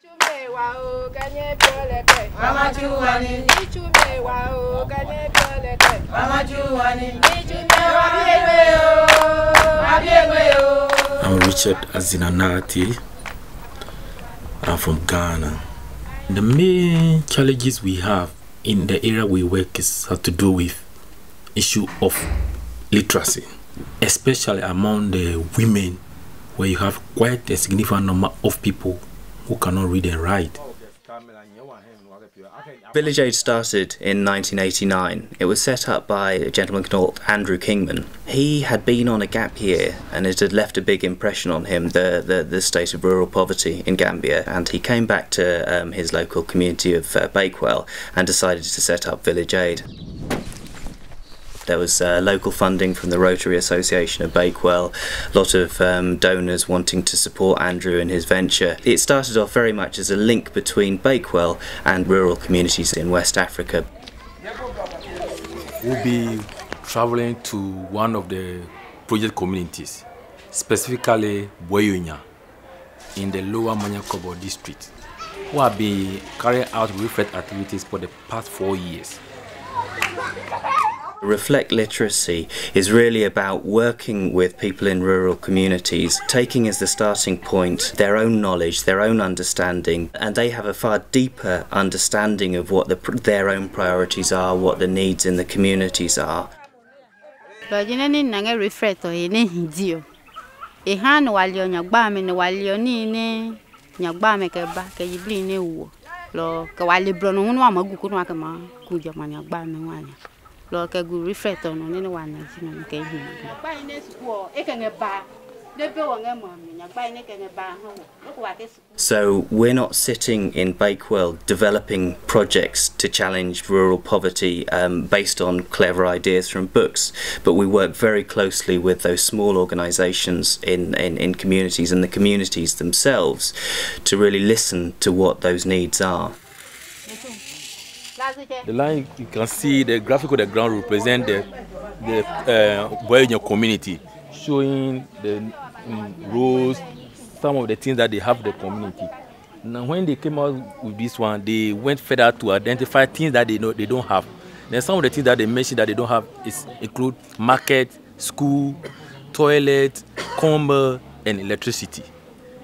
I'm Richard Azinanati. I'm from Ghana. The main challenges we have in the area we work is have to do with issue of literacy, especially among the women, where you have quite a significant number of people who cannot read and write. Village Aid started in 1989. It was set up by a gentleman called Andrew Kingman. He had been on a gap year and it had left a big impression on him, the state of rural poverty in Gambia, and he came back to his local community of Bakewell and decided to set up Village Aid. There was local funding from the Rotary Association of Bakewell, a lot of donors wanting to support Andrew in his venture. It started off very much as a link between Bakewell and rural communities in West Africa. We'll be traveling to one of the project communities, specifically Boyunya, in the Lower Manyakobo district, who have been carrying out reflect activities for the past 4 years. Reflect Literacy is really about working with people in rural communities, taking as the starting point their own knowledge, their own understanding, and they have a far deeper understanding of what their own priorities are, what the needs in the communities are. So we're not sitting in Bakewell developing projects to challenge rural poverty based on clever ideas from books, but we work very closely with those small organisations in communities and the communities themselves to really listen to what those needs are. The line you can see, the graphic on the ground represent the Boyunya community, showing the roles, some of the things that they have in the community. Now when they came out with this one, they went further to identify things that they don't have. Then some of the things that they mentioned that they don't have include market, school, toilet, commerce, and electricity.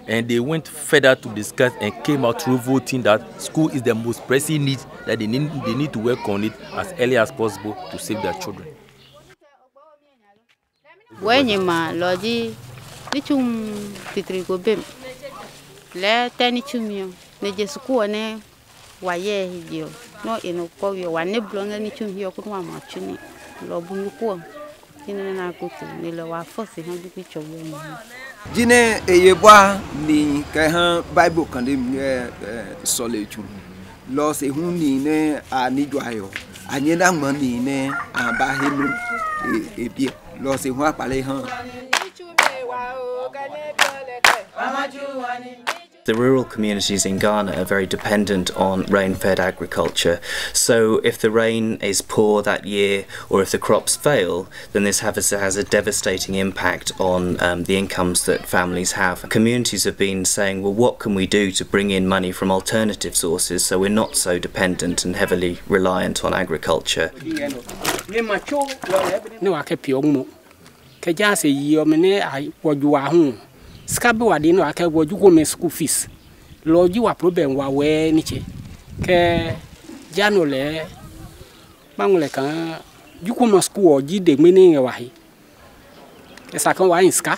And they went further to discuss and came out through voting that school is the most pressing need, that they need to work on it as early as possible to save their children. When you ma lodi, nichum titrigo bem. Le tenichumio, ne jesuku ne waye hidio. No inopo yo wane blonga nichum hiyo kunwa machuni. Lo bunuko. Ine na kutu ne lo wa force han bi choyo. Jine eyeboa ni ka Bible kan de soletu lo se hu ni ne anidwa yo anye na mo ni ne aba hemu ebi lo se hu apale han. The rural communities in Ghana are very dependent on rain-fed agriculture, so if the rain is poor that year or if the crops fail, then this has a devastating impact on the incomes that families have. Communities have been saying, well, what can we do to bring in money from alternative sources so we're not so dependent and heavily reliant on agriculture? Skabe wadi no aka woju go me school fees loji wa problem wa we niche ke jano le mangule kan juko ma school oji de meni wa hi ke sakan wa inska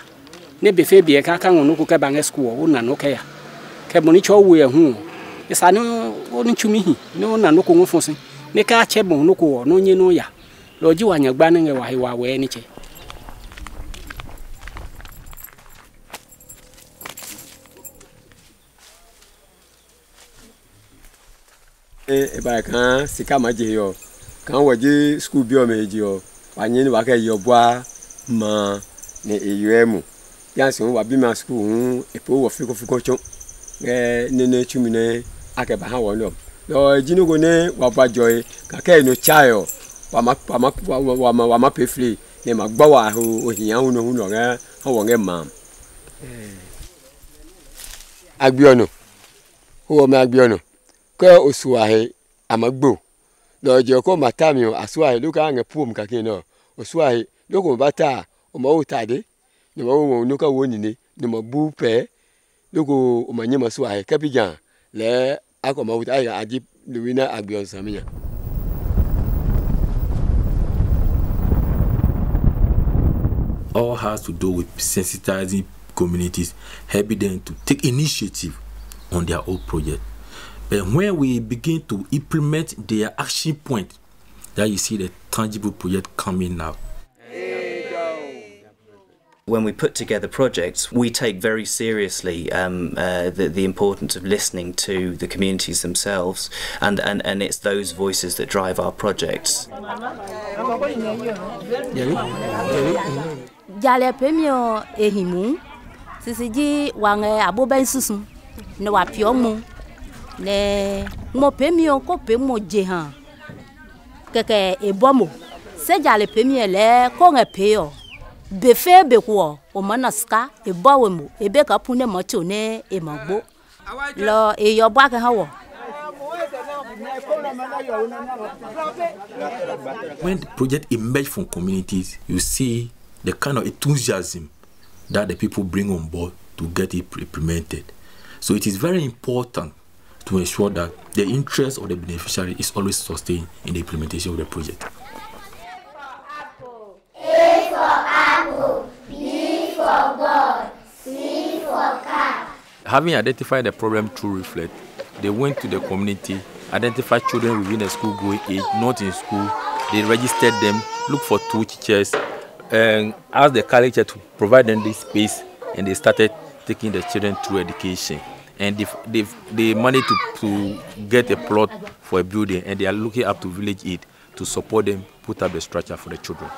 ne be fe bi e ka kan no ko ke ban school o na no ke ya ke moni cho we hu e sa no oni chumi hi no na no ko ngofosin ne ka che bon no ko no nye no ya loji wa nyagba ne wa hi wa we niche. Eba kan sika maje yo kan waje school bi o meji yo wanyi ni wa ka yo bua ma ne eyuemu yansi wa bi ma school hu epo wo fiko chon ne chumi ne akeba ha wo no lo jinugo ne wa ba joy ka ka no chayo wa ma pe free ne ma gba wa ho ohiyan hu no ga ha wo nge ma agbi ono Who am I beyond? Go Uswahe, I'm a boo. Lord Joko Matamio, Aswahe, look at a poom kakino, Uswahe, look on Bata, or Mo Tade, no more look at Winnie, no more boo pay, look on my name Aswahe, Capijan, Le Acomot, I deep the winner Agbion Samia. All has to do with sensitizing communities, helping them to take initiative on their own project. But when we begin to implement their action point, that you see the tangible project coming out. When we put together projects, we take very seriously the importance of listening to the communities themselves, and it's those voices that drive our projects. Jale premio ehimu sisiji wange aboben susu ne wapiomu ne mo premio ko pemo jehan keke ebomo se jale premio le ko ngepeo befe beko o manaska ebawemu ebe ka pune moto ne emagbo lo eyobwa ke hawo. When the project emerges from communities, you see the kind of enthusiasm that the people bring on board to get it implemented. So it is very important to ensure that the interest of the beneficiary is always sustained in the implementation of the project. A for apple, B for ball, C for cat. Having identified the problem through Reflect, they went to the community, identified children within the school going age, not in school. They registered them, looked for 2 teachers, and asked the college to provide them this space, and they started taking the children through education. And they managed to get a plot for a building, and they are looking up to Village Aid to support them, put up the structure for the children.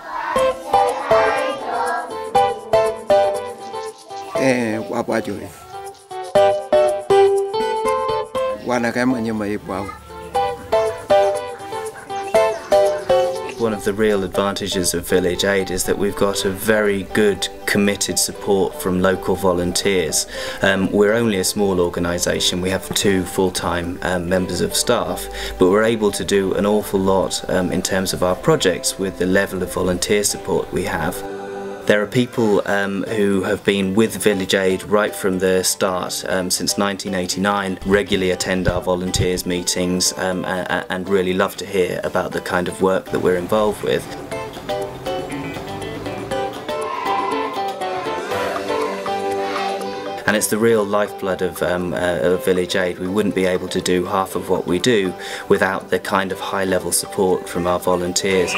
One of the real advantages of Village Aid is that we've got a very good, committed support from local volunteers. We're only a small organisation, we have 2 full-time members of staff, but we're able to do an awful lot in terms of our projects with the level of volunteer support we have. There are people who have been with Village Aid right from the start, since 1989, regularly attend our volunteers meetings and really love to hear about the kind of work that we're involved with. And it's the real lifeblood of Village Aid. We wouldn't be able to do half of what we do without the kind of high-level support from our volunteers.